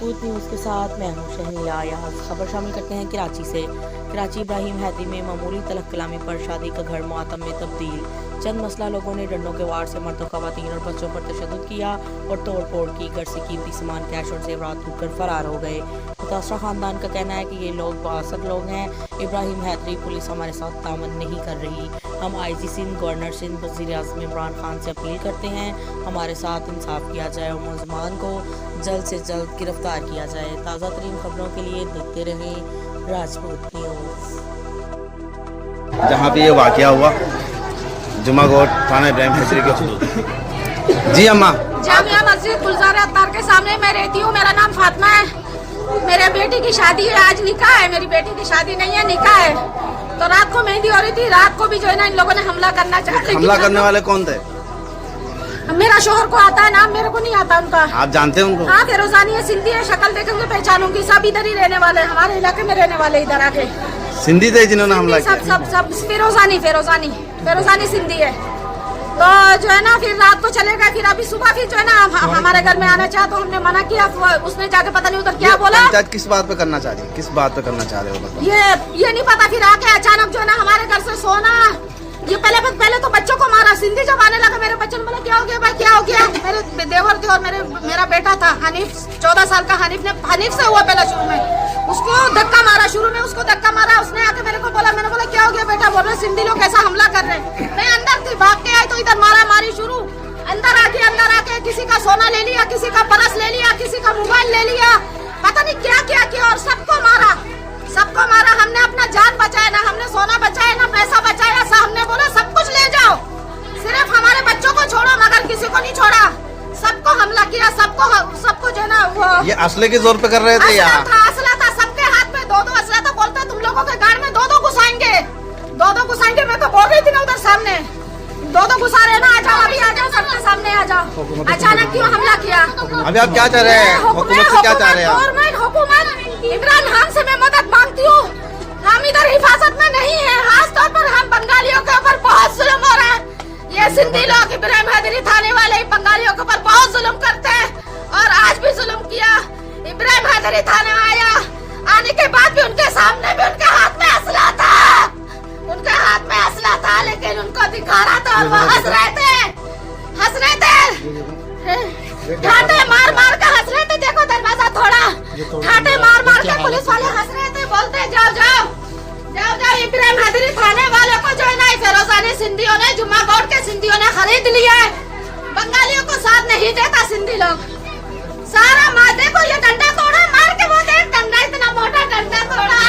Rajput news के साथ मैं हूं शहनिया याज। खबर शामिल करते हैं कराची से। कराची इब्राहिम हैदरी में मामूली तलख कलामी पर शादी का घर मुआतम में तब्दील। चंद मसला लोगों ने डंडों के वार से मर्द, खवातीन और बच्चों पर तशद्दुद किया और तोड़ फोड़ की। घर से कीमती सामान, कैश और जेवरात लूट कर फरार हो गए। मुतासरा खानदान का कहना है कि ये लोग 62 लोग हैं। इब्राहिम हैदरी, पुलिस हमारे साथ तामन नहीं कर रही। हम IG सिंध, गवर्नर सिंध, वज़ीर-ए-आज़म इमरान खान से अपील करते हैं हमारे साथ इंसाफ किया जाए और मुलज़मान को जल्द से जल्द गिरफ्तार किया जाए। ताज़ा तरीन खबरों के लिए देखते रहें राजपूत न्यूज़। जहाँ पे ये वाक़या हुआ जुमा गोट थाना इब्राहिम हैदरी के हदूद। जी अम्मा, जामिया मस्जिद गुलजार अत्तार के सामने मैं रहती हूँ। मेरा नाम फातिमा है। मेरे बेटी की शादी है, आज निकाह है। मेरी बेटी की शादी नहीं है, निकाह है। तो रात को मेहंदी हो रही थी। रात को भी जो है ना इन लोगों ने हमला करना चाहा। हमला करने वाले कौन थे? मेरा शोहर को आता है, नाम मेरे को नहीं आता उनका। आप जानते हैं उनको? हाँ, फिरोजानी है, सिंधी है, शक्ल देखेंगे पहचानूंगी। सब इधर ही रहने वाले, हमारे इलाके में रहने वाले, इधर आके सिंधी थे जिन्होंने हमला किया? सब फिरोजानी सिंधी है। तो जो है ना फिर रात को चले गए। फिर अभी सुबह फिर जो है ना हमारे घर में आना चाहा तो हमने मना किया। उसने जाके पता नहीं उधर क्या बोला। पंचायत किस बात पे करना चाह रही है? किस बात पे करना चाह रहे हो? ये नहीं पता। फिर आके अचानक जो है ना हमारे घर से सोना, ये पहले तो बच्चों को मारा। सिंधी जब आने लगा मेरे बच्चों ने बोला क्या हो गया भाई, क्या हो गया? मेरे देवर थे और मेरा बेटा था हनीफ, 14 साल का। हनीफ से हुआ पहला शुरू में। उसको धक्का मारा, शुरू में उसको धक्का मारा। उसने आके मेरे को बोला, मैंने बोला क्या हो गया बेटा? बोल रहे सिंधी लोग कैसा हमला कर रहे। मैं अंदर थी, भाग के आई तो इधर मारा मारी शुरू। अंदर आके किसी का सोना ले लिया, किसी का पर्स ले लिया, किसी का मोबाइल ले लिया, पता नहीं क्या क्या किया और सबको मारा। हमने अपना जान बचाया ना, हमने सोना बचाया ना पैसा बचाया। हमने बोला सब कुछ ले जाओ, सिर्फ हमारे बच्चों को छोड़ो, मगर किसी को नहीं छोड़ा। सबको हमला किया, सबको जो है ना वो ये असले के जोर पे कर रहे थे या? असला था सबके हाथ में, दो असला था। बोलते तुम लोगों के गाड़ में दो घुसाएंगे। मैं तो बोल रही थी ना उधर सामने, दो घुसा रहे ना। आ जाओ, अभी आ जाओ, सबके सामने आ जाओ। अचानक क्यों हमला किया? अभी आप क्या चाह रहे हैं? हुकूमत से क्या चाह रहे हैं? गवर्नमेंट, हुकूमत, इमरान खान से मैं मदद मांगती हूँ। हम इधर हिफाजत में नहीं है। खास तौर पर हम बंगालियों के ऊपर बहुत जुल्म हो रहा है। ये सिंधी लोग इब्राहिम हैदरी थाने वाले बंगालियों के ऊपर बहुत जुल्म करते हैं और आज भी जुल्म किया। इब्राहिम हैदरी थाने आया, आने के बाद भी उनके सामने भी उनके हाथ में असला था, लेकिन उनको दिखा रहा था और वो हंस रहे थे। ठाटे मार कर हंस रहे थे। देखो दरवाजा तोड़ा, ठाटे मार के पुलिस वाले हंस रहे थे। बोलते जाओ इब्राहिम हैदरी थाने वालों को जो है ना फिरोजानी सिंधियों ने, जुम्मा बोर्ड के सिंधियों ने खरीद लिया है। बंगालियों को साथ नहीं देता सिंधी लोग। सारा माँ देखो ये डंडा तोड़ा, मार के वो देख डंडा, इतना मोटा डंडा तोड़ा।